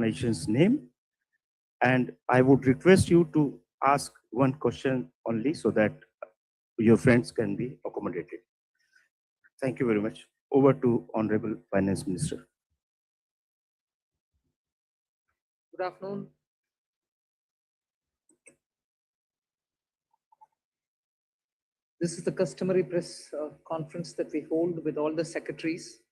organization's name, and I would request you to ask one question only so that your friends can be accommodated. Thank you very much. Over to Honorable Finance Minister. Good afternoon. This is the customary press conference that we hold with all the secretaries.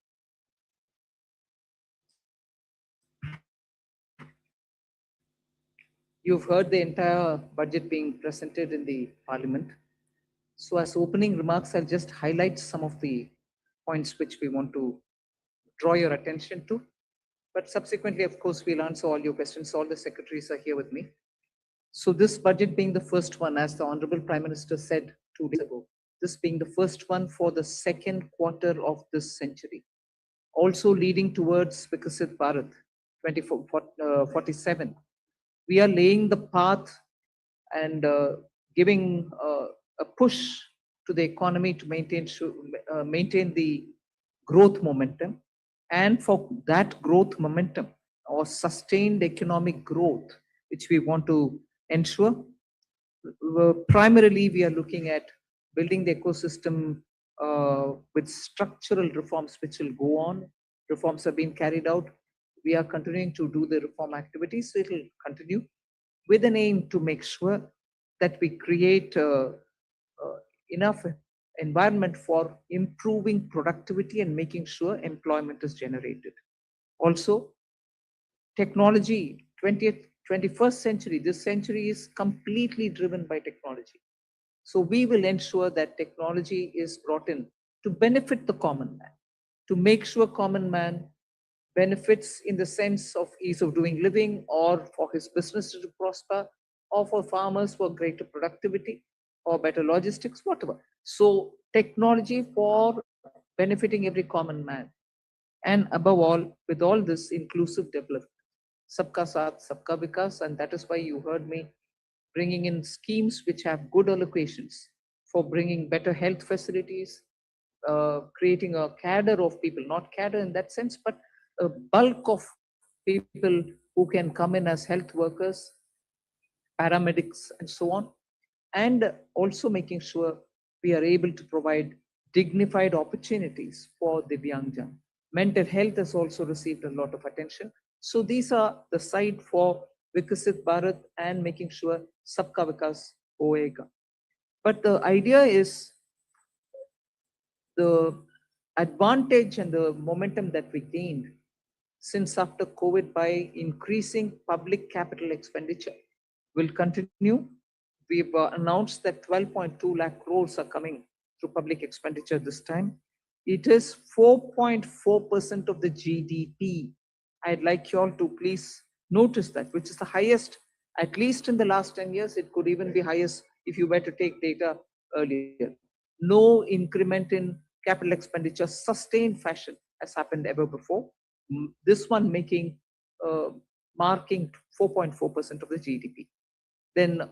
You've heard the entire budget being presented in the Parliament. So as opening remarks, I'll just highlight some of the points which we want to draw your attention to. But subsequently, of course, we'll answer all your questions. All the secretaries are here with me. So this budget being the first one, as the Honorable Prime Minister said 2 days ago, this being the first one for the second quarter of this century, also leading towards Viksit Bharat 2047. We are laying the path and giving a push to the economy to maintain the growth momentum. And for that growth momentum or sustained economic growth, which we want to ensure, primarily we are looking at building the ecosystem with structural reforms which will go on. Reforms have been carried out. We are continuing to do the reform activities. So it will continue with an aim to make sure that we create enough environment for improving productivity and making sure employment is generated. Also, technology, 20th, 21st century, this century is completely driven by technology. So we will ensure that technology is brought in to benefit the common man, to make sure common man benefits in the sense of ease of doing living, or for his business to prosper, or for farmers for greater productivity or better logistics, whatever. So technology for benefiting every common man. And above all, with all this inclusive development, Sabka Saath, Sabka Vikas, and that is why you heard me bringing in schemes which have good allocations for bringing better health facilities, creating a cadre of people, not cadre in that sense, but a bulk of people who can come in as health workers, paramedics, and so on. And also making sure we are able to provide dignified opportunities for Divyangjan. Mental health has also received a lot of attention. So these are the side for Viksit Bharat and making sure Sabka Vikas hoega. But the idea is the advantage and the momentum that we gained since after COVID by increasing public capital expenditure will continue. We've announced that 12.2 lakh crores are coming through public expenditure this time. It is 4.4% of the GDP. I'd like you all to please notice that, which is the highest, at least in the last 10 years. It could even be highest if you were to take data earlier. No increment in capital expenditure, sustained fashion has happened ever before. This one marking 4.4% of the GDP. Then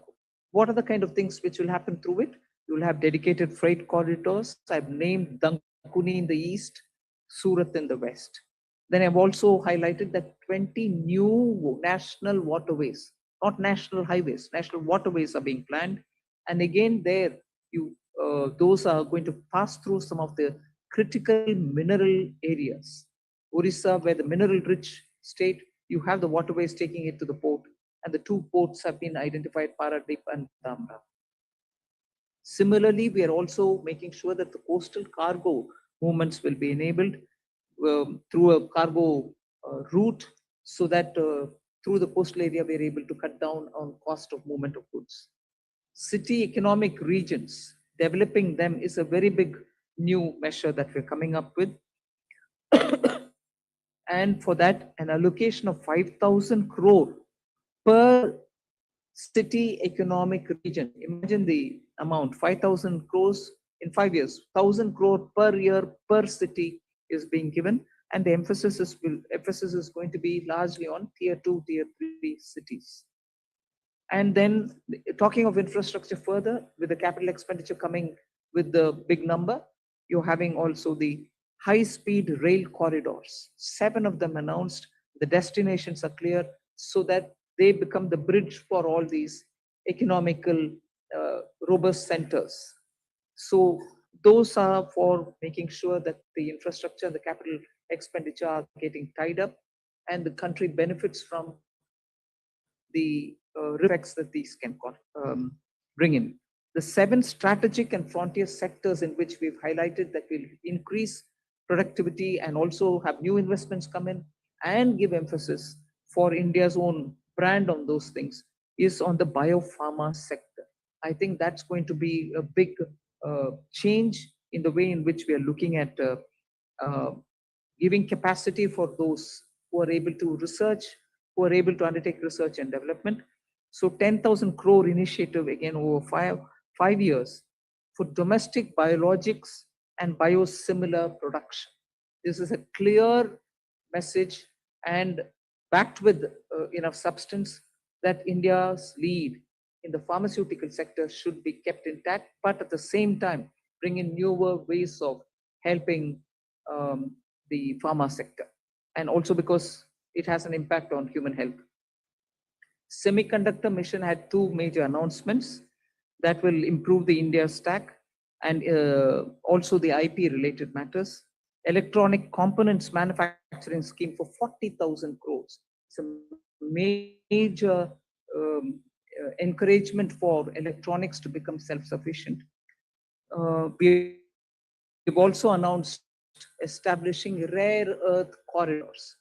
what are the kind of things which will happen through it? You will have dedicated freight corridors. I've named Dankuni in the east, Surat in the west. Then I've also highlighted that 20 new national waterways, not national highways, national waterways are being planned. And again, there, those are going to pass through some of the critical mineral areas. Orissa, where the mineral-rich state, you have the waterways taking it to the port, and the two ports have been identified, Paradip and Dhamra. Similarly, we are also making sure that the coastal cargo movements will be enabled through a cargo route, so that through the coastal area we are able to cut down on cost of movement of goods. City economic regions, developing them is a very big new measure that we're coming up with. And for that, an allocation of 5,000 crore per city economic region. Imagine the amount, 5,000 crores in 5 years, 1,000 crore per year per city is being given. And the emphasis is going to be largely on tier 2, tier 3 cities. And then talking of infrastructure further, with the capital expenditure coming with the big number, you're having also the high-speed rail corridors. 7 of them announced the destinations are clear, so that they become the bridge for all these economical robust centers. So those are for making sure that the infrastructure, the capital expenditure are getting tied up, and the country benefits from the effects that these can bring in. The 7 strategic and frontier sectors in which we've highlighted that will increase productivity and also have new investments come in and give emphasis for India's own brand on those things is on the biopharma sector. I think that's going to be a big change in the way in which we are looking at uh, giving capacity for those who are able to research, who are able to undertake research and development. So 10,000 crore initiative again over five years for domestic biologics and biosimilar production. This is a clear message and backed with enough substance that India's lead in the pharmaceutical sector should be kept intact, but at the same time, bring in newer ways of helping the pharma sector. And also because it has an impact on human health. Semiconductor mission had 2 major announcements that will improve the India stack and also the IP related matters. Electronic components manufacturing scheme for 40,000 crores. It's a major encouragement for electronics to become self-sufficient. We've also announced establishing rare earth corridors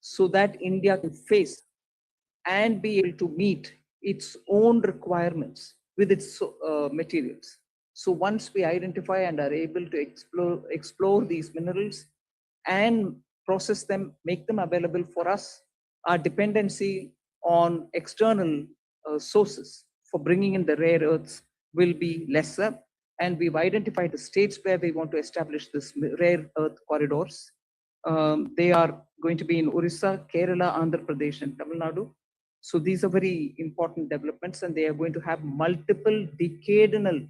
so that India can face and be able to meet its own requirements with its materials. So once we identify and are able to explore these minerals and process them, make them available for us, our dependency on external sources for bringing in the rare earths will be lesser. And we've identified the states where we want to establish this rare earth corridors. They are going to be in Orissa, Kerala, Andhra Pradesh, and Tamil Nadu. So these are very important developments, and they are going to have multiple decadal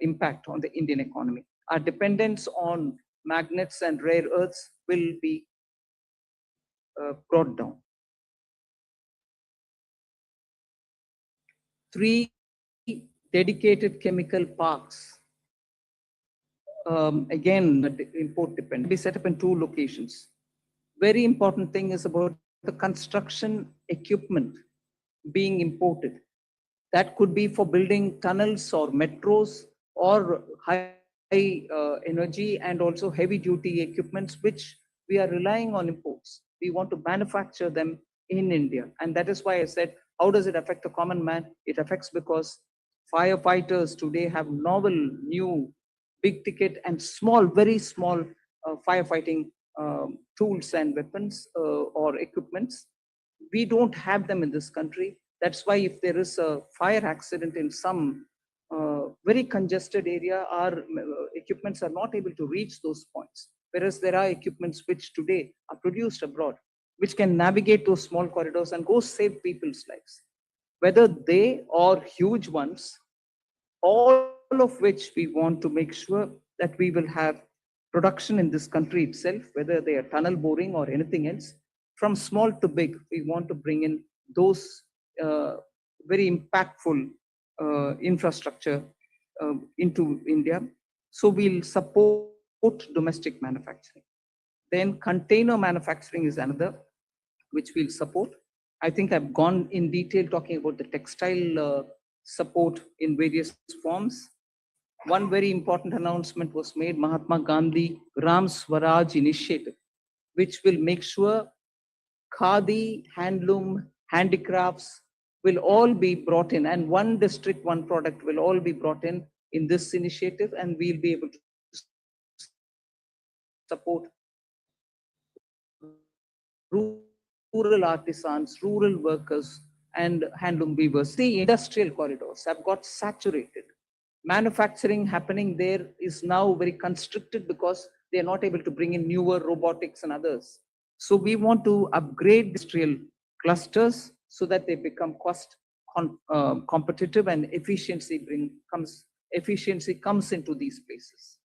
impact on the Indian economy. Our dependence on magnets and rare earths will be brought down. 3 dedicated chemical parks. Again, import dependent, be set up in 2 locations. Very important thing is about the construction equipment being imported. That could be for building tunnels or metros or high energy and also heavy duty equipments, which we are relying on imports. We want to manufacture them in India. And that is why I said, how does it affect the common man? It affects because firefighters today have novel, new, big ticket and small, very small firefighting tools and weapons or equipments. We don't have them in this country. That's why if there is a fire accident in some very congested area, our equipments are not able to reach those points. Whereas there are equipments which today are produced abroad, which can navigate those small corridors and go save people's lives. Whether they or huge ones, all of which we want to make sure that we will have production in this country itself, whether they are tunnel boring or anything else, from small to big, we want to bring in those very impactful infrastructure into India. So we'll support domestic manufacturing. Then container manufacturing is another, which we'll support. I think I've gone in detail talking about the textile support in various forms. One very important announcement was made, Mahatma Gandhi Gram Swaraj initiative, which will make sure khadi, handloom, handicrafts will all be brought in, and one district, one product will all be brought in this initiative, and we'll be able to support rural artisans, rural workers, and handloom weavers. The industrial corridors have got saturated. Manufacturing happening there is now very constricted because they are not able to bring in newer robotics and others. So we want to upgrade industrial clusters so that they become cost competitive and efficiency comes into these places.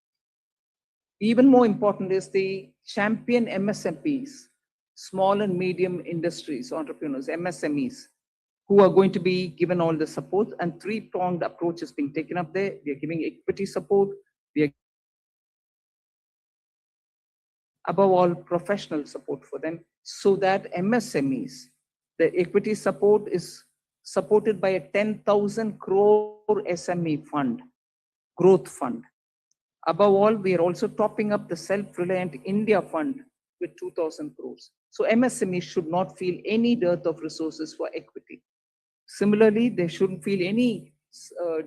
Even more important is the champion MSMEs small and medium industries, entrepreneurs, MSMEs, who are going to be given all the support, and three-pronged approach is being taken up there. We are giving equity support, we are above all professional support for them, so that MSMEs, the equity support is supported by a 10,000 crore SME fund, growth fund. Above all, we are also topping up the Self-Reliant India Fund with 2,000 crores. So MSMEs should not feel any dearth of resources for equity. Similarly, they shouldn't feel any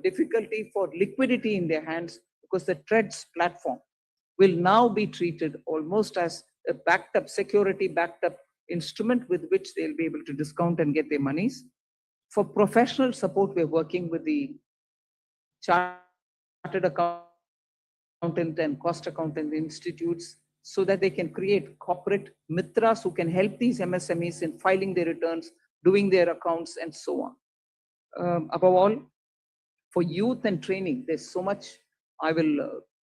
difficulty for liquidity in their hands, because the TREADS platform will now be treated almost as a backed up, security backed up instrument with which they'll be able to discount and get their monies. For professional support, we're working with the chartered accountant and cost accountant institutes, so that they can create corporate mitras who can help these MSMEs in filing their returns, doing their accounts, and so on. Above all, for youth and training, there's so much.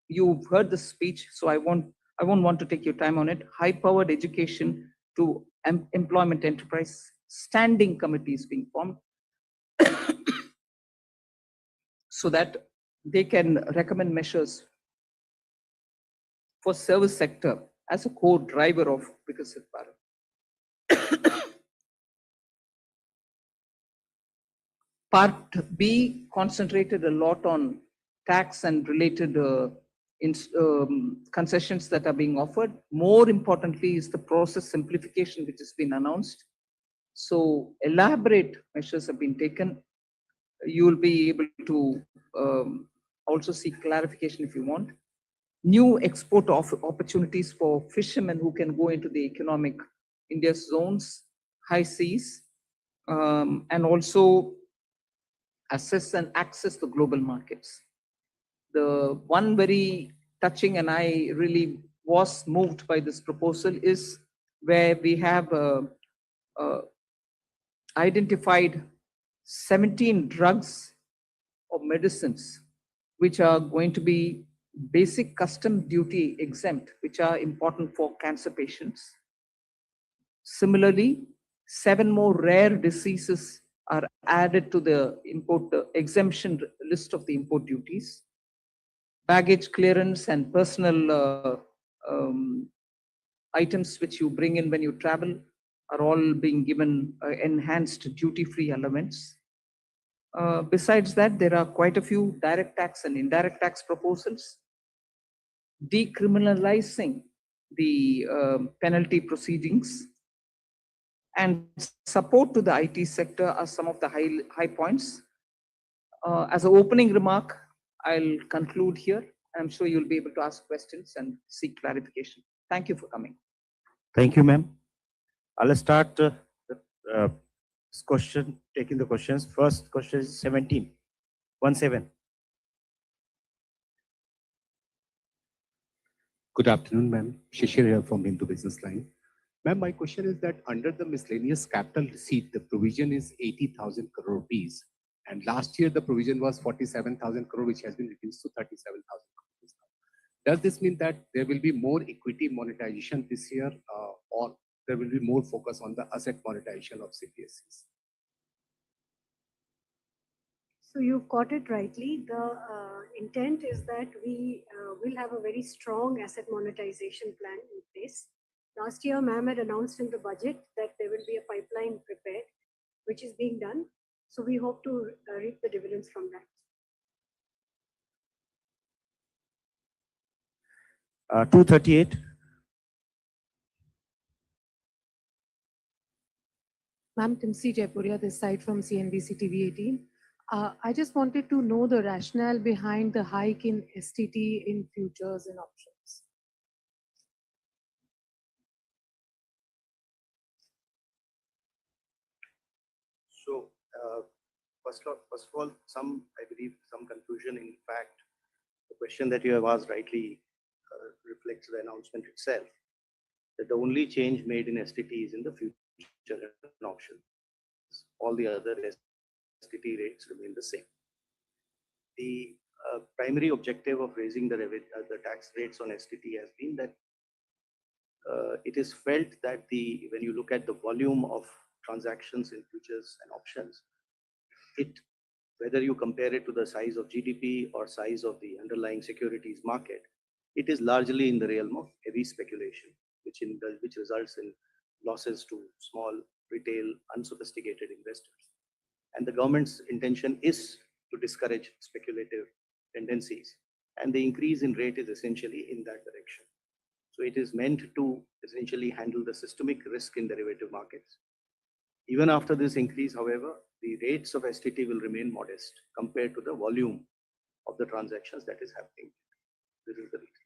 You've heard the speech, so I won't want to take your time on it. High-powered education to employment enterprise, standing committees being formed, so that they can recommend measures for service sector as a core driver of Viksit Bharat. Part B concentrated a lot on tax and related concessions that are being offered. More importantly is the process simplification which has been announced. So elaborate measures have been taken. You will be able to also seek clarification if you want. New export opportunities for fishermen who can go into the economic India zones, high seas, and also assess and access the global markets. The one very touching, and I really was moved by this proposal, is where we have identified 17 drugs or medicines which are going to be basic custom duty exempt, which are important for cancer patients. Similarly, 7 more rare diseases are added to the import exemption list of the import duties. Baggage clearance and personal items which you bring in when you travel are all being given enhanced duty-free allowance. Besides that, there are quite a few direct tax and indirect tax proposals. Decriminalizing the penalty proceedings and support to the IT sector are some of the high points. As an opening remark, I'll conclude here. I'm sure you'll be able to ask questions and seek clarification. Thank you for coming. Thank you, ma'am. I'll start taking the questions. First question is 17. 17. Good afternoon, ma'am. Shishir here from Hindu Business Line. Ma'am, my question is that under the miscellaneous capital receipt, the provision is 80,000 crore rupees. And last year, the provision was 47,000 crore, which has been reduced to 37,000 crore. Does this mean that there will be more equity monetization this year, or there will be more focus on the asset monetization of CPSEs? So you've got it rightly. The intent is that we will have a very strong asset monetization plan in place. Last year, ma'am had announced in the budget that there will be a pipeline prepared, which is being done. So we hope to reap the dividends from that. 238. Ma'am, Timsi Jaipuria, this side from CNBC TV 18. I just wanted to know the rationale behind the hike in STT in futures and options. So, first of all, I believe some confusion. In fact, the question that you have asked rightly reflects the announcement itself, that the only change made in STT is in the future and option. All the other STT rates remain the same. The primary objective of raising the tax rates on STT has been that it is felt that when you look at the volume of transactions in futures and options, whether you compare it to the size of GDP or size of the underlying securities market, it is largely in the realm of heavy speculation, which results in losses to small, retail, unsophisticated investors. And the government's intention is to discourage speculative tendencies. And the increase in rate is essentially in that direction. So it is meant to essentially handle the systemic risk in derivative markets. Even after this increase, however, the rates of STT will remain modest compared to the volume of the transactions that is happening. This is the reason.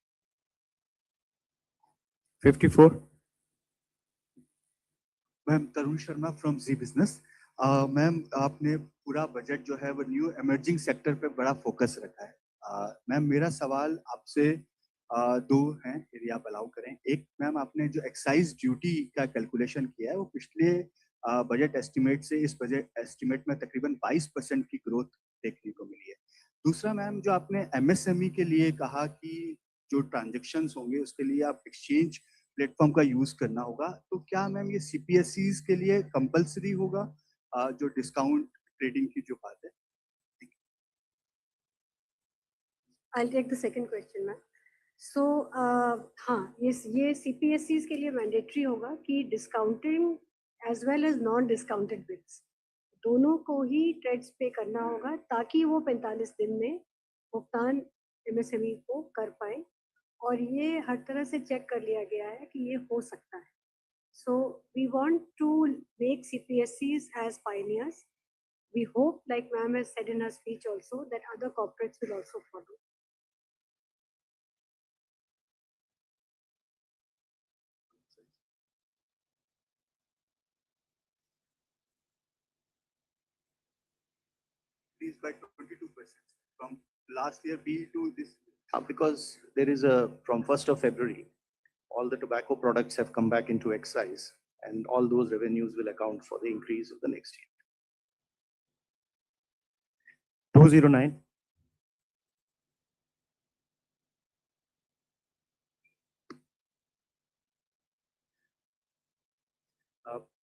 54. Ma'am Tarun Sharma from Zee business. Ma'am आपने पूरा budget जो है वो new emerging sector पे बड़ा focus रखा है। Ma'am मेरा सवाल आपसे दो हैं यदि आप अलाउ करें। एक मैम आपने जो एक्साइज ड्यूटी का कैलकुलेशन किया है वो पिछले बजट एस्टिमेट से इस बजट एस्टिमेट में तकरीबन 22% की ग्रोथ देखने को मिली है। दूसरा मैम जो आपने एमएसएमई के लिए कहा कि जो ट्रांजेक्शन्स होंगे उसके लिए आप एक्सचेंज प्लेटफॉर्म का यूज करना होगा, तो क्या मैम ये सीपीएसईज के लिए कंपलसरी होगा जो डिस्काउंट ट्रेडिंग की जो बात है? I'll take the second question, ma'am. So, हाँ, ये CPSEs के लिए मैंडेटरी होगा कि discounting as well as non discounted bills दोनों को ही ट्रेड्स पे करना होगा ताकि वो 45 दिन में भुगतान एमएसएमई को कर पाए, और ये हर तरह से चेक कर लिया गया है कि ये हो सकता है. So we want to make CPSEs as pioneers. We hope, like ma'am has said in her speech also, that other corporates will also follow. Increased by 22% from last year B to this. Because there is from 1st of February, all the tobacco products have come back into excise, and all those revenues will account for the increase of the next year. 209.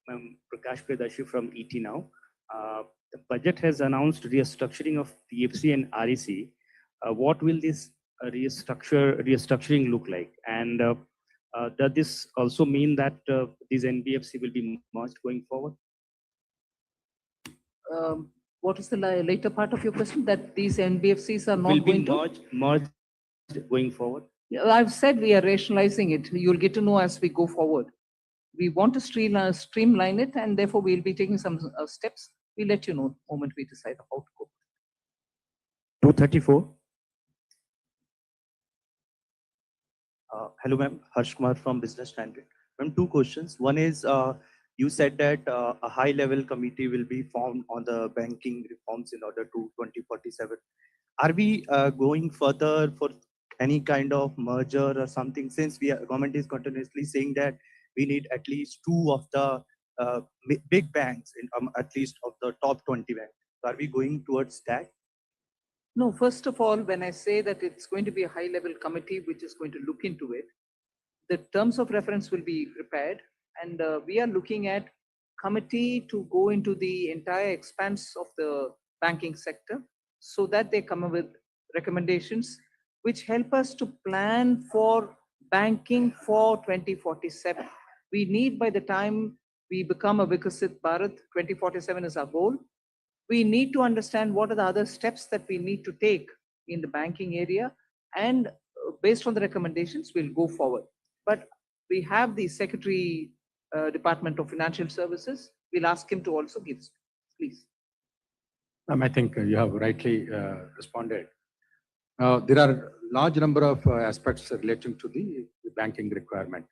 I'm Prakash Predashi from ET Now. The budget has announced restructuring of PFC and REC. What will this restructuring look like? And does this also mean that these NBFC will be merged going forward? What is the later part of your question? That these NBFCs are not Will be going to? merged going forward? I've said we are rationalizing it. You'll get to know as we go forward. We want to streamline it, and therefore we'll be taking some steps. We'll let you know the moment we decide how to go. 234. Hello, ma'am. Harsh Kumar from Business Standard. Ma'am, two questions. One is, you said that a high-level committee will be formed on the banking reforms in order to 2047. Are we going further for any kind of merger or something? Since government is continuously saying that we need at least two of the big banks, at least of the top 20 banks. So are we going towards that? No, first of all, when I say that it's going to be a high-level committee which is going to look into it, the terms of reference will be prepared, and we are looking at committee to go into the entire expanse of the banking sector so that they come up with recommendations which help us to plan for banking for 2047. We need, by the time we become a Vikasit Bharat, 2047 is our goal. We need to understand what are the other steps that we need to take in the banking area, and based on the recommendations, we'll go forward. But we have the Secretary, Department of Financial Services. We'll ask him to also give, please. I think you have rightly responded. There are large number of aspects relating to the banking requirement.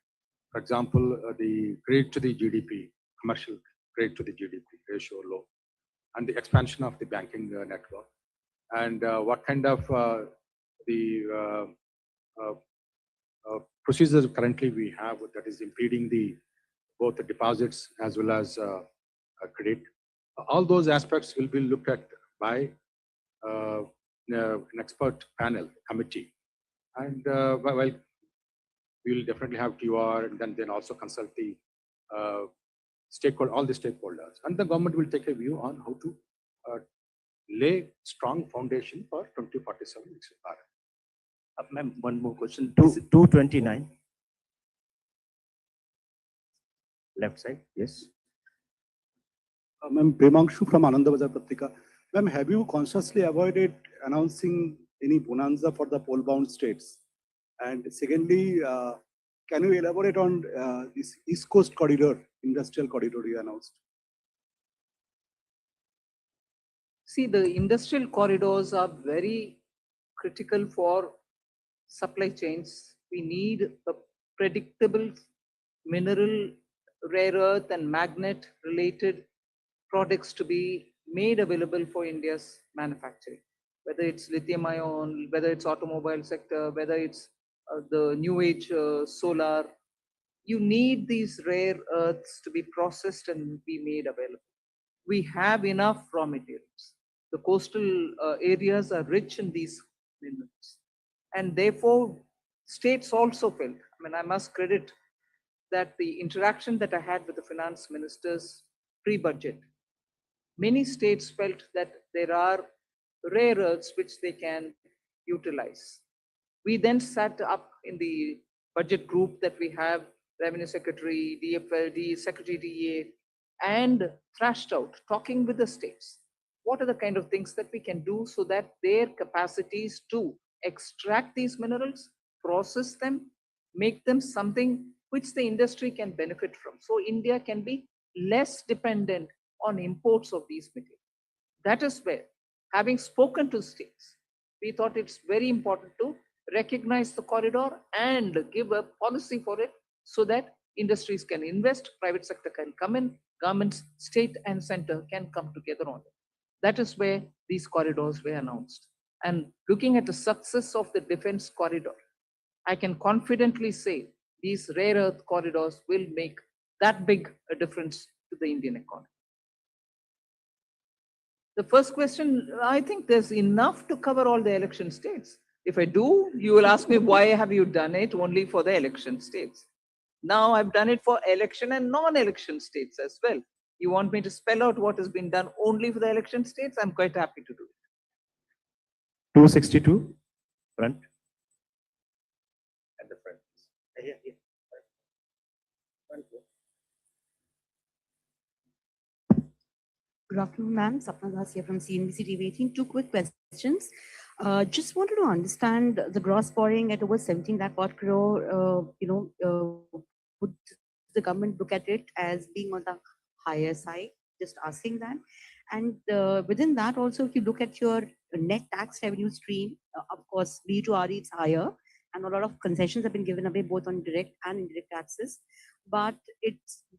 For example, the credit to the GDP, commercial credit to the GDP ratio low, and the expansion of the banking network, and what kind of the procedures currently we have that is impeding both the deposits as well as credit. All those aspects will be looked at by an expert panel committee, and while we will definitely have TR and then also consult the all the stakeholders. And the government will take a view on how to lay strong foundation for 2047 Viksit Bharat. Ma'am, one more question. 229. Left side, yes. Ma'am, Premanshu from Ananda Bazar Patrika. Ma'am, have you consciously avoided announcing any bonanza for the pole-bound states? And secondly, can you elaborate on this East Coast corridor, industrial corridor you announced? See, the industrial corridors are very critical for supply chains. We need a predictable mineral, rare earth and magnet related products to be made available for India's manufacturing, whether it's lithium ion, whether it's automobile sector, whether it's the new age solar. You need these rare earths to be processed and be made available. We have enough raw materials. The coastal areas are rich in these minerals. And therefore, states also felt, I mean, I must credit that the interaction that I had with the finance ministers pre-budget, many states felt that there are rare earths which they can utilize. We then sat up in the budget group that we have, Revenue Secretary, DFLD, Secretary DA, and thrashed out, talking with the states. What are the kind of things that we can do so that their capacities to extract these minerals, process them, make them something which the industry can benefit from. So India can be less dependent on imports of these materials. That is where, having spoken to states, we thought it's very important to recognize the corridor and give a policy for it so that industries can invest, private sector can come in, governments, state and center can come together on it. That is where these corridors were announced. And looking at the success of the defense corridor, I can confidently say these rare earth corridors will make that big a difference to the Indian economy. The first question, I think there's enough to cover all the election states. If I do, you will ask me, why have you done it only for the election states? Now I've done it for election and non-election states as well. You want me to spell out what has been done only for the election states? I'm quite happy to do it. 262, front. At the front. Yeah, yeah. Front. Good afternoon, ma'am. Sapna Das here from CNBC TV 18. Two quick questions. Just wanted to understand the gross borrowing at over 17 lakh odd crore. Would the government look at it as being on the higher side? Just asking that. And within that also, if you look at your net tax revenue stream, of course, B to RE it's higher, and a lot of concessions have been given away both on direct and indirect taxes. But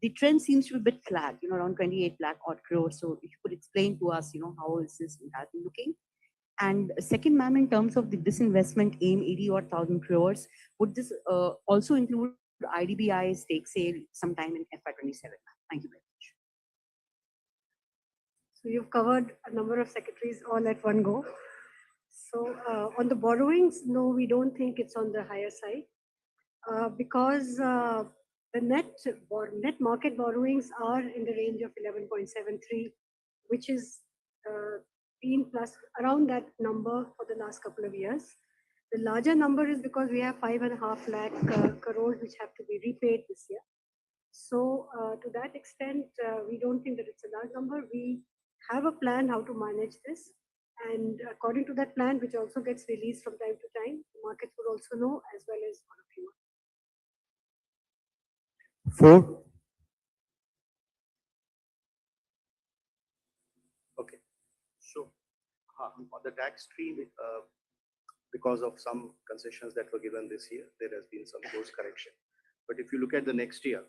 the trend seems to be a bit flat, around 28 lakh odd crores. So if you could explain to us, how is this entirely looking? And second, ma'am, in terms of the disinvestment aim, 80 odd thousand crores, would this also include IDBI stake sale sometime in FY27? Thank you very much. So you've covered a number of secretaries all at one go. So on the borrowings, no, we don't think it's on the higher side because the net market borrowings are in the range of 11.73, which is been plus around that number for the last couple of years. The larger number is because we have 5.5 lakh crores which have to be repaid this year. So to that extent, we don't think that it's a large number. We have a plan how to manage this. And according to that plan, which also gets released from time to time, the markets would also know as well as all of you. 4. Okay. So on the tax stream, because of some concessions that were given this year, there has been some course correction. But if you look at the next year,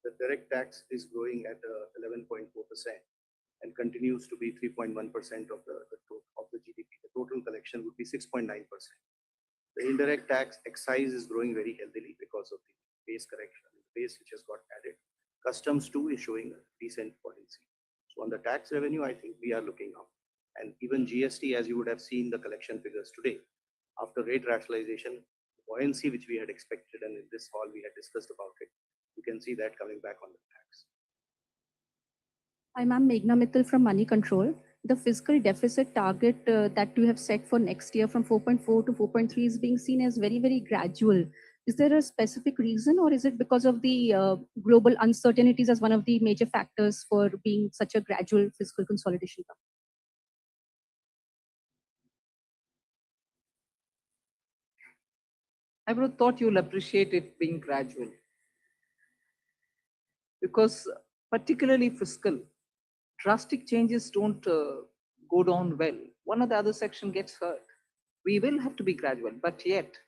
the direct tax is growing at 11.4% and continues to be 3.1% of the GDP. The total collection would be 6.9%. The indirect tax excise is growing very healthily because of the base correction, the base which has got added. Customs too is showing a decent policy. So on the tax revenue, I think we are looking up. And even GST, as you would have seen the collection figures today, after rate rationalization, the buoyancy which we had expected, and in this hall we had discussed about it. You can see that coming back on the tax. Hi, ma'am. Meghna Mittal from Money Control. The fiscal deficit target that you have set for next year from 4.4 to 4.3 is being seen as very, very gradual. Is there a specific reason, or is it because of the global uncertainties as one of the major factors for being such a gradual fiscal consolidation? I would have thought you'll appreciate it being gradual. Because particularly fiscal, drastic changes don't go down well. One or the other section gets hurt. We will have to be gradual, but yet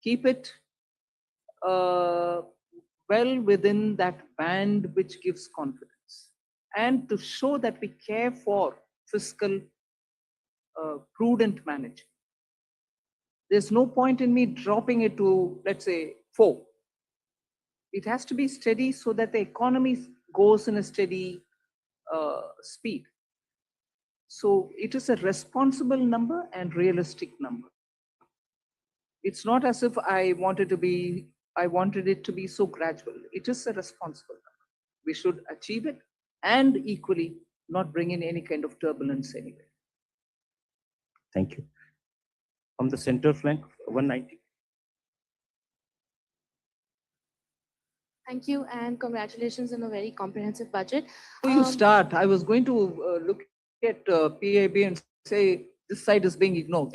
keep it well within that band which gives confidence, and to show that we care for fiscal prudent management. There's no point in me dropping it to, let's say, 4. It has to be steady so that the economy goes in a steady speed. So it is a responsible number and realistic number. It's not as if I wanted it to be so gradual. It is a responsible number. We should achieve it and equally not bring in any kind of turbulence anyway. Thank you. From the center flank, 190. Thank you, and congratulations on a very comprehensive budget. Before you start, I was going to look at PIB and say this side is being ignored.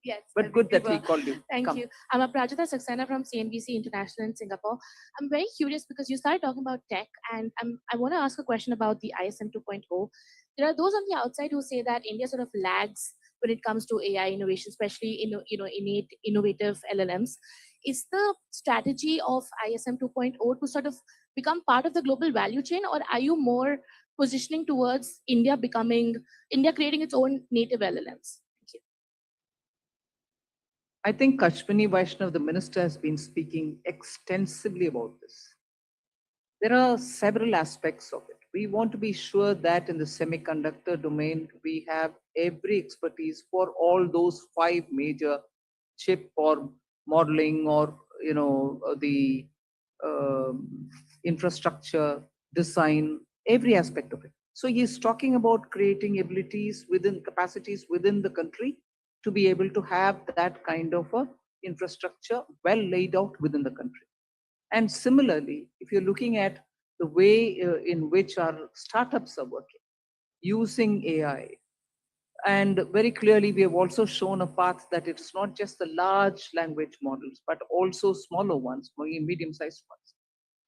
Yes. But good that he called you. Thank Come. you. I'm Aprajita Saxena from CNBC International in Singapore. I'm very curious because you started talking about tech, and I want to ask a question about the ISM 2.0. There are those on the outside who say that India sort of lags when it comes to AI innovation, especially in innate innovative LLMs. Is the strategy of ISM 2.0 to sort of become part of the global value chain, or are you more positioning towards India creating its own native LLMs? Thank you. I think Ashwini Vaishnav, the minister, has been speaking extensively about this. There are several aspects of it. We want to be sure that in the semiconductor domain, we have every expertise for all those 5 major chip or modeling or the infrastructure, design, every aspect of it. So he's talking about creating abilities capacities within the country to be able to have that kind of a infrastructure well laid out within the country. And similarly, if you're looking at the way in which our startups are working, using AI, and very clearly we have also shown a path that it's not just the large language models, but also smaller ones, medium-sized ones,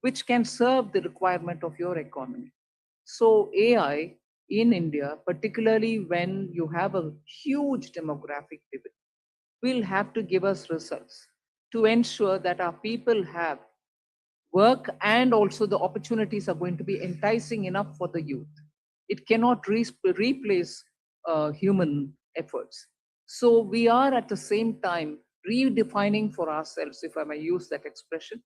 which can serve the requirement of your economy. So AI in India, particularly when you have a huge demographic pivot, will have to give us results to ensure that our people have work, and also the opportunities are going to be enticing enough for the youth. It cannot replace human efforts. So we are at the same time redefining for ourselves, if I may use that expression,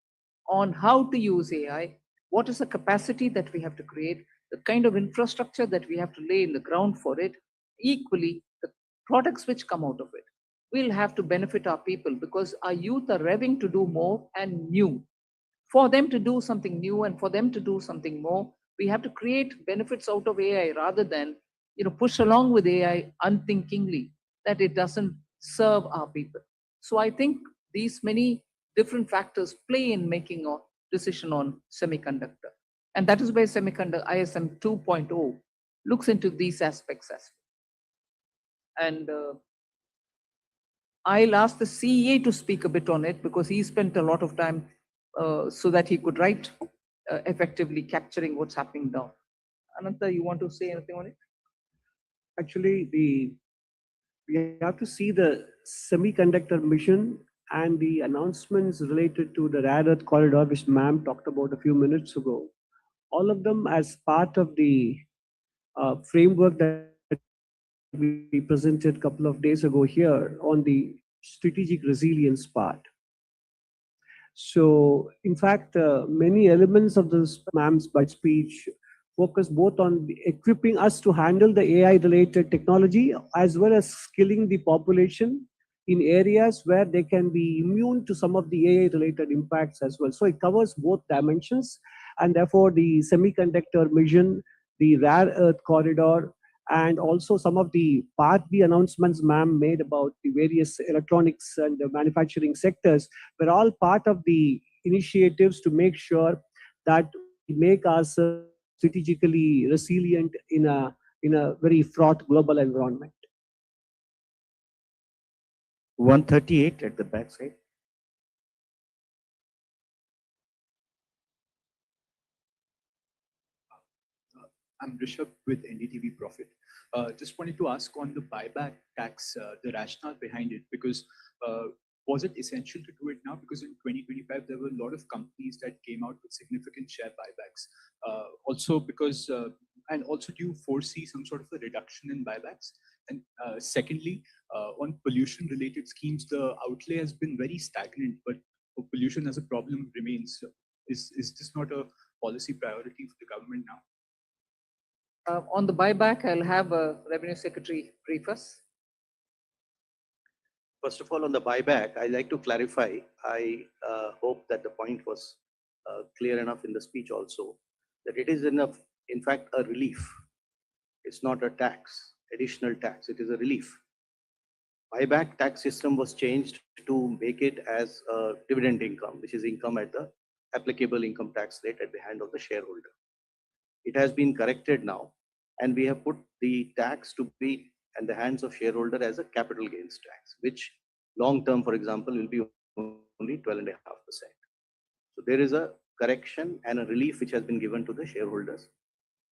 on how to use AI, what is the capacity that we have to create, the kind of infrastructure that we have to lay in the ground for it. Equally, the products which come out of it will have to benefit our people, because our youth are revving to do more and new. For them to do something new and for them to do something more, we have to create benefits out of AI rather than push along with AI unthinkingly that it doesn't serve our people. So I think these many different factors play in making a decision on semiconductor. And that is where semiconductor ISM 2.0 looks into these aspects as well. And I'll ask the CEA to speak a bit on it, because he spent a lot of time so that he could write effectively capturing what's happening down. Ananta, you want to say anything on it? Actually, we have to see the semiconductor mission and the announcements related to the rare earth corridor, which ma'am talked about a few minutes ago. All of them as part of the framework that we presented a couple of days ago here on the strategic resilience part. So, in fact, many elements of this ma'am's budget speech focus both on equipping us to handle the AI-related technology as well as skilling the population in areas where they can be immune to some of the AI-related impacts as well. So it covers both dimensions, and therefore the semiconductor mission, the rare earth corridor, and also some of the Part B announcements ma'am made about the various electronics and the manufacturing sectors were all part of the initiatives to make sure that we make ourselves strategically resilient in a very fraught global environment. 138 at the back side. I'm Rishabh with NDTV Profit. Just wanted to ask on the buyback tax, the rationale behind it, because was it essential to do it now? Because in 2025, there were a lot of companies that came out with significant share buybacks. Also because, and also do you foresee some sort of a reduction in buybacks? And secondly, on pollution related schemes, the outlay has been very stagnant, but pollution as a problem remains. Is this not a policy priority for the government now? On the buyback, I'll have Revenue Secretary brief us. First of all, on the buyback, I'd like to clarify. I hope that the point was clear enough in the speech also, that it is in fact, a relief. It's not a tax, additional tax. It is a relief. Buyback tax system was changed to make it as a dividend income, which is income at the applicable income tax rate at the hand of the shareholder. It has been corrected now, and we have put the tax to be in the hands of shareholder as a capital gains tax, which long term, for example, will be only 12.5%. So there is a correction and a relief which has been given to the shareholders.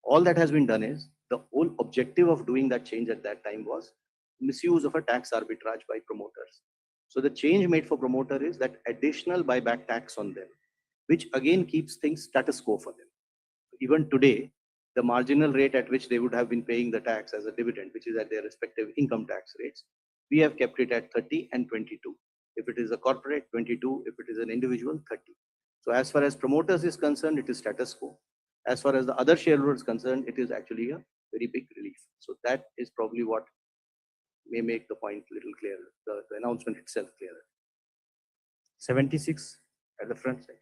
All that has been done is, the whole objective of doing that change at that time was misuse of a tax arbitrage by promoters. So the change made for promoter is that additional buyback tax on them, which again keeps things status quo for them. Even today, the marginal rate at which they would have been paying the tax as a dividend, which is at their respective income tax rates, we have kept it at 30 and 22. If it is a corporate, 22. If it is an individual, 30. So as far as promoters is concerned, it is status quo. As far as the other shareholders concerned, it is actually a very big relief. So that is probably what may make the point a little clearer, the announcement itself clearer. 76 at the front side.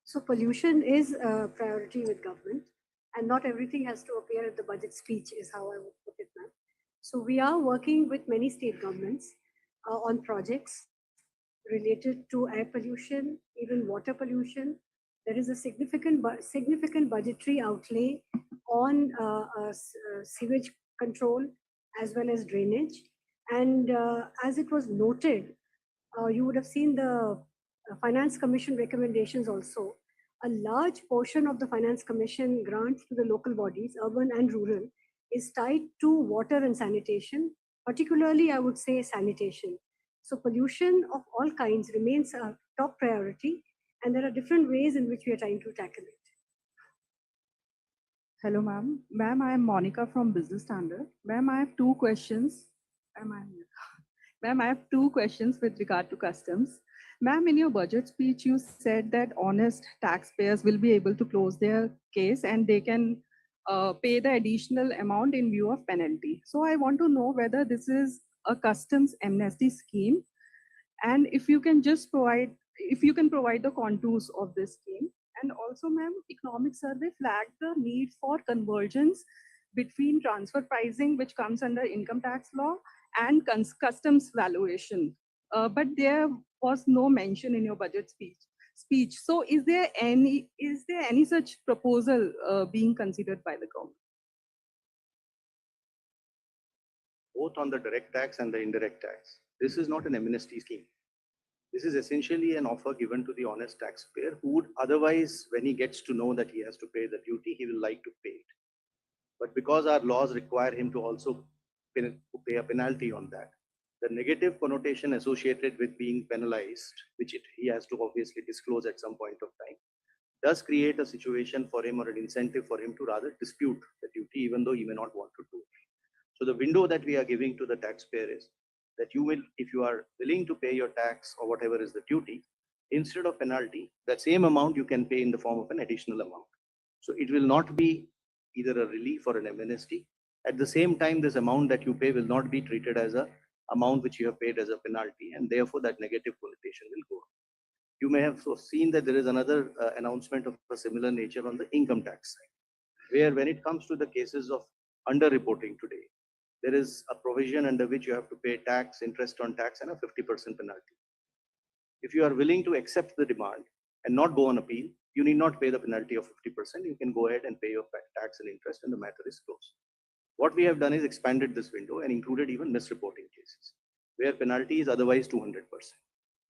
So pollution is a priority with government, and not everything has to appear at the budget speech is how I would put it, ma'am. So we are working with many state governments on projects related to air pollution, even water pollution. There is a significant budgetary outlay on sewage control as well as drainage. And as it was noted, you would have seen the Finance Commission recommendations also. A large portion of the Finance Commission grants to the local bodies, urban and rural, is tied to water and sanitation, particularly I would say sanitation. So pollution of all kinds remains a top priority, and there are different ways in which we are trying to tackle it. Hello, ma'am. Ma'am, I am Monica from Business Standard. Ma'am, I have two questions. Ma'am, I have two questions with regard to customs. Ma'am, in your budget speech, you said that honest taxpayers will be able to close their case and they can pay the additional amount in view of penalty. So I want to know whether this is a customs amnesty scheme, and if you can just provide, if you can provide the contours of this scheme. And also, ma'am, Economic Survey flagged the need for convergence between transfer pricing, which comes under income tax law, and customs valuation. But there was no mention in your budget speech. So is there any such proposal being considered by the government? Both on the direct tax and the indirect tax. This is not an amnesty scheme. This is essentially an offer given to the honest taxpayer who would otherwise, when he gets to know that he has to pay the duty, he will like to pay it. But because our laws require him to also pay a penalty on that, the negative connotation associated with being penalized, which he has to obviously disclose at some point of time, does create a situation for him or an incentive for him to rather dispute the duty, even though he may not want to do it. So the window that we are giving to the taxpayer is that you will, if you are willing to pay your tax or whatever is the duty, instead of penalty, that same amount you can pay in the form of an additional amount. So it will not be either a relief or an amnesty. At the same time, this amount that you pay will not be treated as a amount which you have paid as a penalty, and therefore that negative connotation will go. You may have seen that there is another announcement of a similar nature on the income tax side, where when it comes to the cases of underreporting today, there is a provision under which you have to pay tax, interest on tax, and a 50% penalty. If you are willing to accept the demand and not go on appeal, you need not pay the penalty of 50%. You can go ahead and pay your tax and interest, and the matter is closed. What we have done is expanded this window and included even misreporting cases, where penalty is otherwise 200%.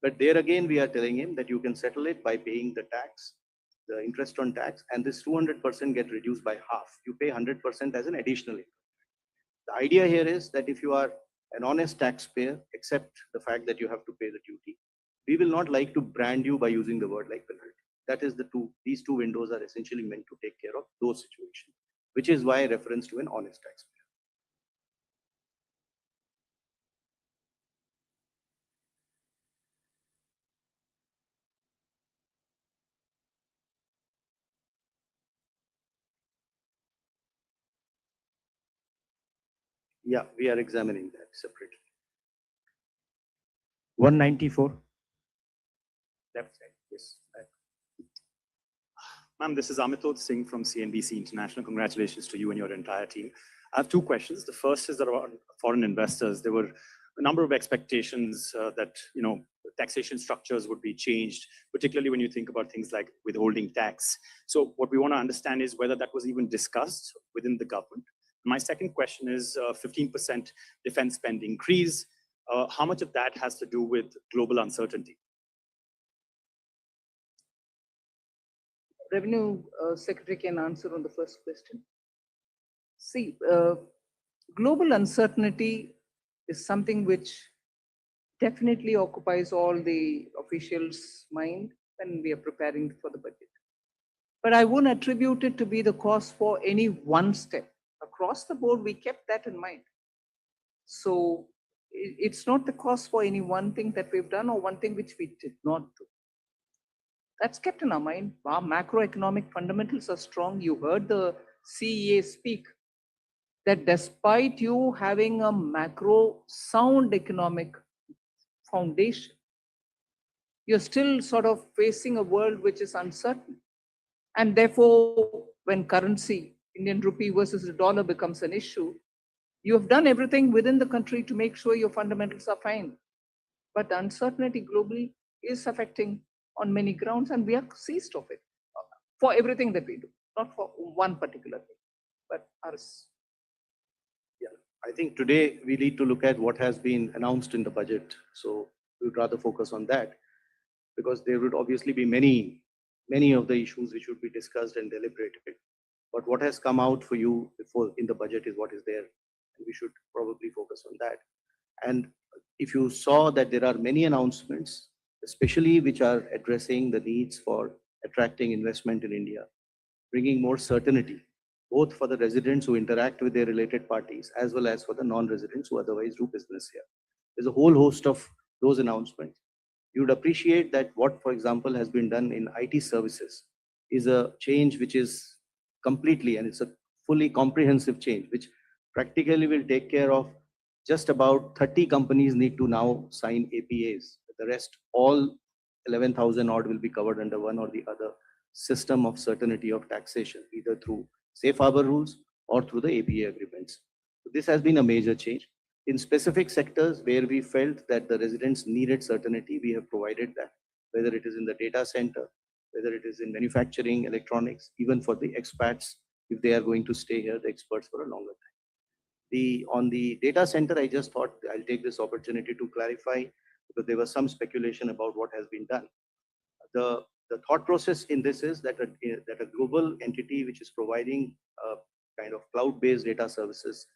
But there again, we are telling him that you can settle it by paying the tax, the interest on tax, and this 200% get reduced by half. You pay 100% as an additional income. The idea here is that if you are an honest taxpayer, accept the fact that you have to pay the duty. We will not like to brand you by using the word like penalty. That is these two windows are essentially meant to take care of those situations, which is why reference to an honest taxpayer. Yeah, we are examining that separately. 194. Left side, yes. Ma'am, this is Amitod Singh from CNBC International. Congratulations to you and your entire team. I have two questions. The first is around foreign investors. There were a number of expectations that taxation structures would be changed, particularly when you think about things like withholding tax. So what we want to understand is whether that was even discussed within the government. My second question is 15% defense spend increase. How much of that has to do with global uncertainty? Revenue Secretary can answer on the first question. See, global uncertainty is something which definitely occupies all the officials' mind when we are preparing for the budget. But I won't attribute it to be the cause for any one step. Across the board, we kept that in mind. So it's not the cause for any one thing that we've done or one thing which we did not do. That's kept in our mind. Our macroeconomic fundamentals are strong. You heard the CEA speak that despite you having a macro sound economic foundation, you're still sort of facing a world which is uncertain. And therefore, when currency, Indian rupee versus the dollar becomes an issue, you have done everything within the country to make sure your fundamentals are fine. But the uncertainty globally is affecting on many grounds, and we are seized of it for everything that we do, not for one particular thing, but ours. Yeah, I think today we need to look at what has been announced in the budget. So we would rather focus on that, because there would obviously be many of the issues which would be discussed and deliberated. But what has come out for you before in the budget is what is there, and we should probably focus on that. And if you saw that there are many announcements, especially which are addressing the needs for attracting investment in India, bringing more certainty, both for the residents who interact with their related parties, as well as for the non-residents who otherwise do business here. There's a whole host of those announcements. You would appreciate that what, for example, has been done in IT services is a change which is completely, and it's a fully comprehensive change, which practically will take care of just about 30 companies need to now sign APAs. The rest, all 11,000 odd, will be covered under one or the other system of certainty of taxation, either through safe harbor rules or through the APA agreements. So this has been a major change. In specific sectors where we felt that the residents needed certainty, we have provided that, whether it is in the data center, whether it is in manufacturing, electronics, even for the expats, if they are going to stay here, the experts for a longer time. On the data center, I just thought I'll take this opportunity to clarify, because there was some speculation about what has been done. The thought process in this is that a global entity which is providing kind of cloud-based data services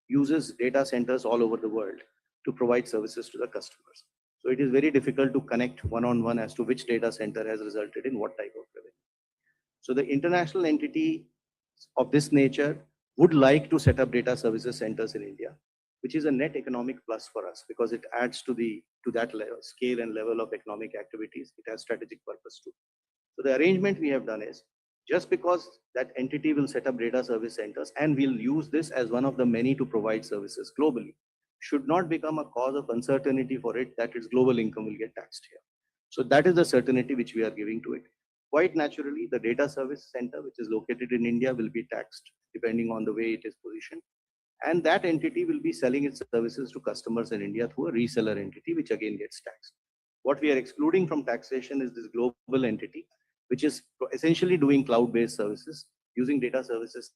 uses data centers all over the world to provide services to the customers. So it is very difficult to connect one-on-one as to which data center has resulted in what type of revenue. So the international entity of this nature would like to set up data services centers in India, which is a net economic plus for us, because it adds to the to that level, scale and level of economic activities. It has strategic purpose too. So the arrangement we have done is, just because that entity will set up data service centers and will use this as one of the many to provide services globally, should not become a cause of uncertainty for it that its global income will get taxed here. So that is the certainty which we are giving to it. Quite naturally, the data service center, which is located in India, will be taxed depending on the way it is positioned. And that entity will be selling its services to customers in India through a reseller entity, which again gets taxed. What we are excluding from taxation is this global entity, which is essentially doing cloud-based services using data services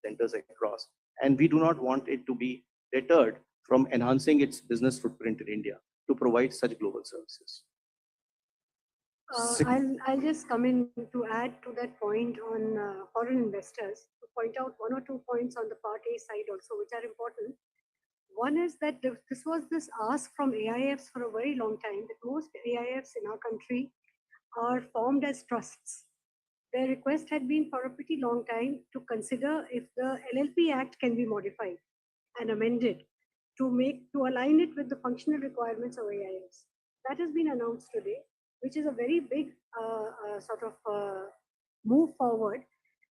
centers across. And we do not want it to be deterred from enhancing its business footprint in India to provide such global services. I'll just come in to add to that point on foreign investors, to point out one or two points on the Part A side also, which are important. One is that this was this ask from AIFs for a very long time, that most AIFs in our country are formed as trusts. Their request had been for a pretty long time to consider if the LLP Act can be modified and amended to align it with the functional requirements of AIFs. That has been announced today, which is a very big sort of move forward,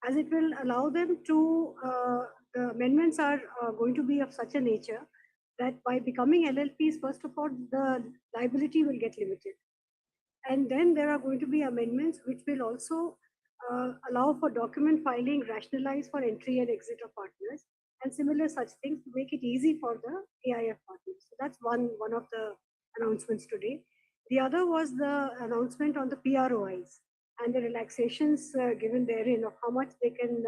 as it will allow them to, the amendments are going to be of such a nature that by becoming LLPs, first of all, the liability will get limited. And then there are going to be amendments which will also allow for document filing rationalized for entry and exit of partners, and similar such things to make it easy for the AIF partners. So that's one of the announcements today. The other was the announcement on the PROIs and the relaxations given therein of how much they can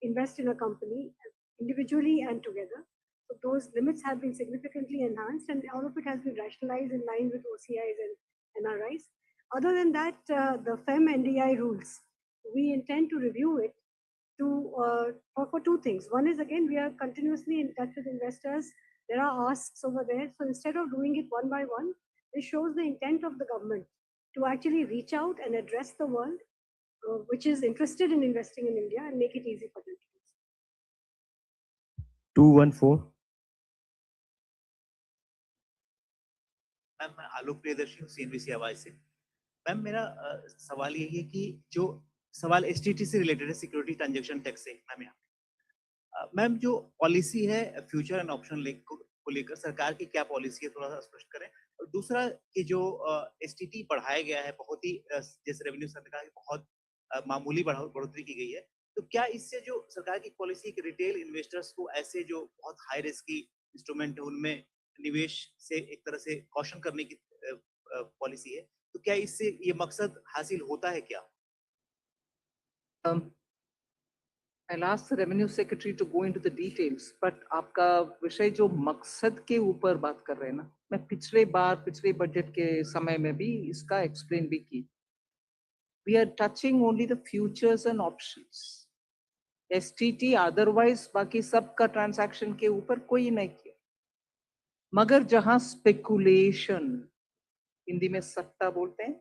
invest in a company individually and together. So those limits have been significantly enhanced, and all of it has been rationalized in line with OCIs and NRIs. Other than that, the FEM NDI rules, we intend to review it for two things. One is, again, we are continuously in touch with investors. There are asks over there. So instead of doing it one by one, this shows the intent of the government to actually reach out and address the world which is interested in investing in India and make it easy for them. 214. Ma'am मैं आलोक प्रियदर्शी हूँ CNBC आवाज से। Ma'am मेरा सवाल यही है कि जो सवाल STT से रिलेटेड है, सिक्योरिटी ट्रांजैक्शन टैक्स से, मैम यहाँ मैम जो पॉलिसी है फ्यूचर एंड ऑप्शन को लेकर सरकार की क्या पॉलिसी है, थोड़ा सा स्पष्ट करें। और दूसरा कि जो STT बढ़ाया गया है, बहुत ही जैसे रेवेन्यू सरकार की बहुत मामूली बढ़ोतरी की गई है, तो क्या इससे जो सरकार की पॉलिसी के रिटेल इन्वेस्टर्स को ऐसे जो बहुत हाई रिस्क की इंस्ट्रूमेंट है उनमें निवेश से एक तरह से कॉशन करने की पॉलिसी है, तो क्या इससे ये मकसद हासिल होता है क्या? I'll ask the Revenue Secretary to go into the details, but आपका विषय जो मकसद के ऊपर बात कर रहे हैं ना, मैं पिछले बजट के समय में भी इसका एक्सप्लेन भी की। We are touching only the futures and options. STT otherwise बाकी सबका ट्रांजैक्शन के ऊपर कोई नहीं किया। मगर जहां स्पेकुलेशन, हिंदी में सट्टा बोलते हैं,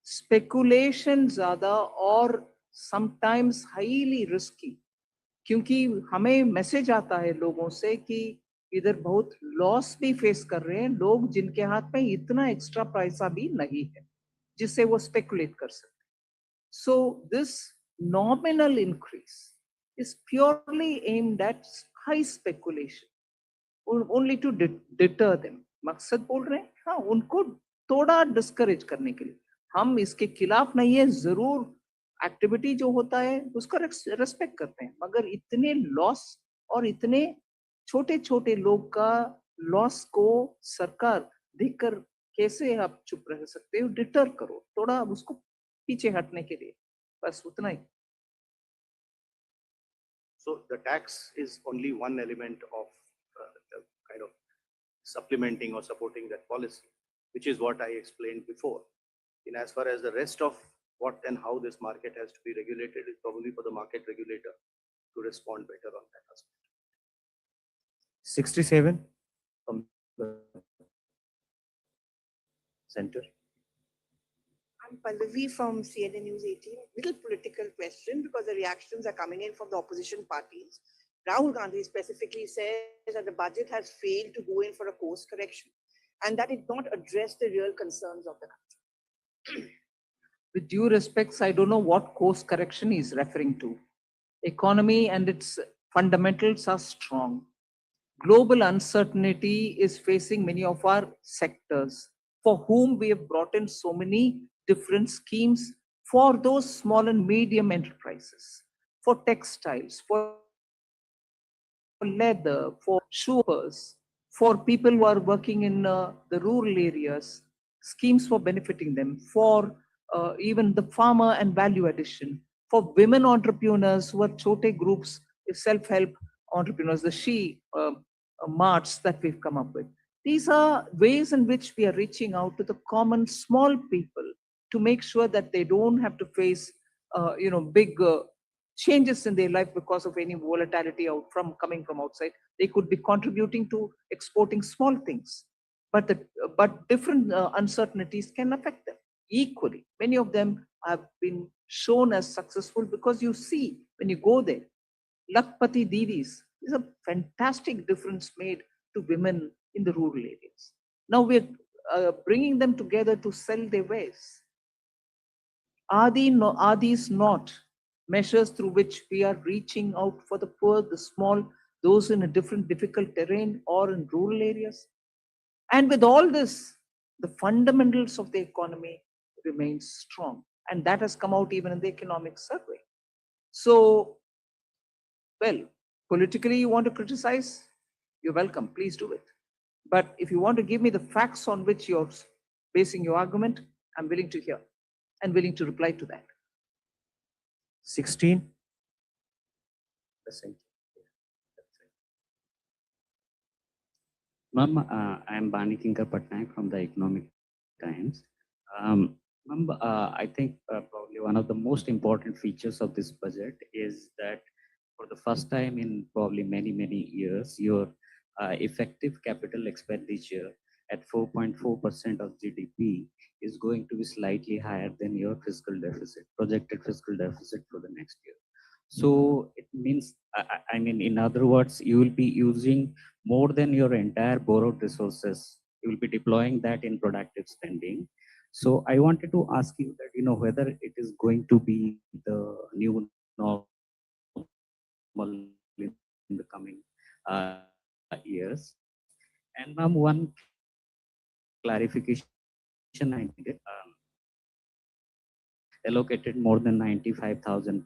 स्पेकुलेशन ज्यादा और समटाइम्स हाईली रिस्की, क्योंकि हमें मैसेज आता है लोगों से कि इधर बहुत लॉस भी फेस कर रहे हैं लोग जिनके हाथ में इतना एक्स्ट्रा पैसा भी नहीं है जिससे वो स्पेकुलेट कर सकते। So this nominal increase is purely aimed at high speculation only to deter them. मकसद बोल रहे हैं, हाँ, उनको थोड़ा डिस्करेज करने के लिए। हम इसके खिलाफ नहीं है, जरूर एक्टिविटी जो होता है उसका रेस्पेक्ट करते हैं, मगर इतने लॉस और इतने छोटे छोटे लोग का लॉस को सरकार देखकर कैसे आप चुप रह सकते हो? डिटर करो थोड़ा उसको पीछे हटने के लिए, बस उतना ही। So the tax is only one element of the kind of supplementing or supporting that policy, which is what I explained before. In as far as the rest of what and how this market has to be regulated, is probably for the market regulator to respond better on that aspect. 67 from the center. I'm Pallavi from CNN News 18. Little political question because the reactions are coming in from the opposition parties. Rahul Gandhi specifically says that the budget has failed to go in for a course correction. and that it not address the real concerns of the country. With due respects, I don't know what course correction he is referring to. Economy and its fundamentals are strong. Global uncertainty is facing many of our sectors, for whom we have brought in so many different schemes for those small and medium enterprises, for textiles, for leather, for shoes, for people who are working in the rural areas, schemes for benefiting them, for even the farmer and value addition, for women entrepreneurs who are chote groups, self-help entrepreneurs, the marts that we've come up with. These are ways in which we are reaching out to the common small people to make sure that they don't have to face, big changes in their life because of any volatility coming from outside. They could be contributing to exporting small things, but different uncertainties can affect them equally. Many of them have been shown as successful because you see when you go there, Lakpati Divis is a fantastic difference made to women in the rural areas. Now we're bringing them together to sell their wares. Are these not measures through which we are reaching out for the poor, the small, those in a difficult terrain or in rural areas? And with all this, the fundamentals of the economy remain strong. And that has come out even in the economic survey. So, well, politically you want to criticize, you're welcome, please do it. But if you want to give me the facts on which you're basing your argument, I'm willing to hear and willing to reply to that. 16. Ma'am, I am Bani Kinkar Patnaik from the Economic Times. Ma'am, I think probably one of the most important features of this budget is that for the first time in probably many years, your effective capital expenditure at 4.4% of GDP is going to be slightly higher than your fiscal deficit, projected fiscal deficit for the next year. So it means, I mean, in other words, you will be using more than your entire borrowed resources. You will be deploying that in productive spending. So I wanted to ask you that, whether it is going to be the new normal in the coming years. And ma'am, one clarification I needed. Allocated more than 95,000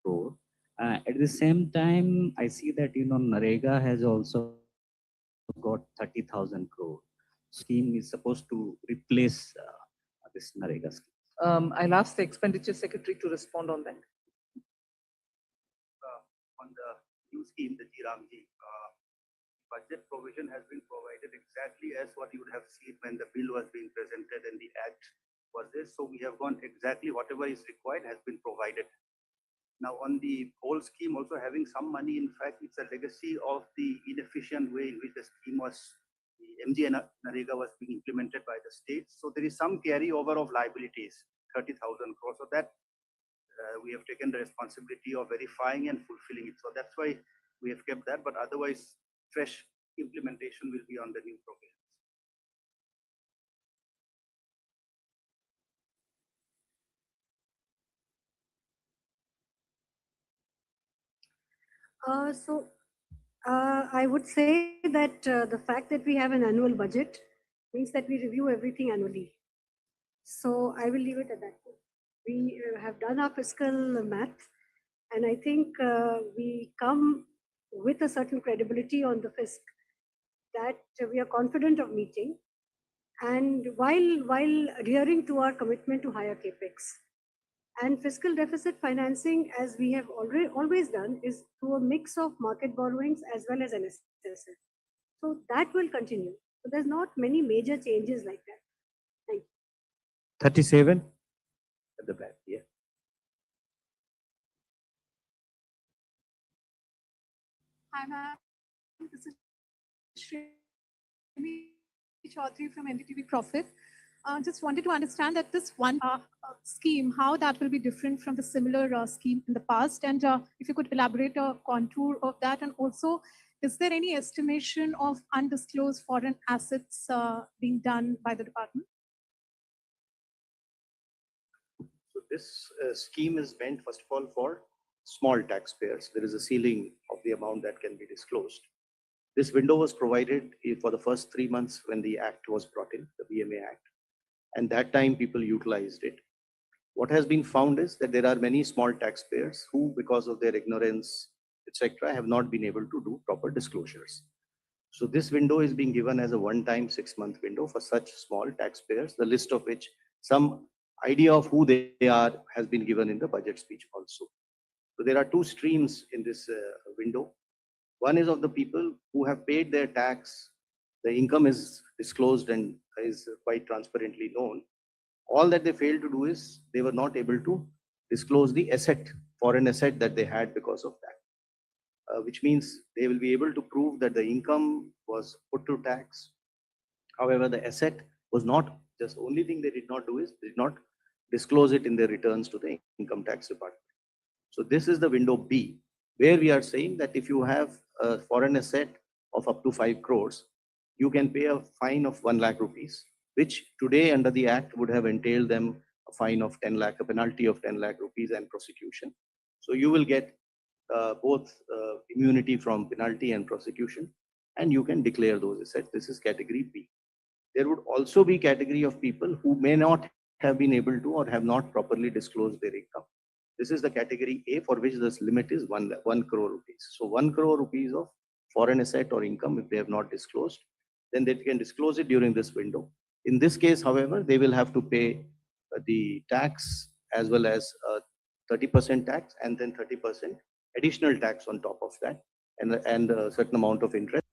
crore. At the same time, I see that, NREGA has also got 30,000 crore. Scheme is supposed to replace this NREGA scheme. I'll ask the expenditure secretary to respond on that. On the new scheme, the Jiramji, budget provision has been provided exactly as what you would have seen when the bill was being presented and the act was this. So we have gone exactly whatever is required has been provided. Now on the whole scheme also having some money, in fact, it's a legacy of the inefficient way in which the scheme was, the MG and NREGA was being implemented by the states. So there is some carryover of liabilities, 30,000 crores. So that we have taken the responsibility of verifying and fulfilling it. So that's why we have kept that, but otherwise fresh implementation will be on the new provisions. I would say that the fact that we have an annual budget means that we review everything annually. So I will leave it at that. We have done our fiscal math, and I think we come with a certain credibility on the fisc that we are confident of meeting, and while adhering to our commitment to higher capex. And fiscal deficit financing, as we have always done, is through a mix of market borrowings as well as NSSF. So that will continue. So there's not many major changes like that. Thank you. 37 at the back, yeah. Hi, ma'am. This is Shrimi Chaudhary from NDTV Profit. Just wanted to understand that this one scheme, how that will be different from the similar scheme in the past, and if you could elaborate a contour of that, and also is there any estimation of undisclosed foreign assets being done by the department? So this scheme is meant, first of all, for small taxpayers. There is a ceiling of the amount that can be disclosed. This window was provided for the first 3 months when the act was brought in, the BMA Act, and that time people utilized it. What has been found is that there are many small taxpayers who, because of their ignorance, etc., have not been able to do proper disclosures. So this window is being given as a one-time 6-month window for such small taxpayers, the list of which some idea of who they are has been given in the budget speech also. So there are two streams in this window. One is of the people who have paid their tax, the income is disclosed and is quite transparently known. All that they failed to do is they were not able to disclose the asset, foreign asset that they had because of that, which means they will be able to prove that the income was put to tax. However, the asset was not, just only thing they did not do is they did not disclose it in their returns to the income tax department. So this is the window B, where we are saying that if you have a foreign asset of up to 5 crores, you can pay a fine of 1 lakh rupees, which today under the act would have entailed them a fine of 10 lakh, a penalty of 10 lakh rupees and prosecution. So you will get both immunity from penalty and prosecution, and you can declare those assets. This is category B. There would also be category of people who may not have been able to or have not properly disclosed their income. This is the category A, for which this limit is 1 crore rupees. So 1 crore rupees of foreign asset or income, if they have not disclosed, then they can disclose it during this window. In this case, however, they will have to pay the tax as well as 30% tax and then 30% additional tax on top of that, and a certain amount of interest.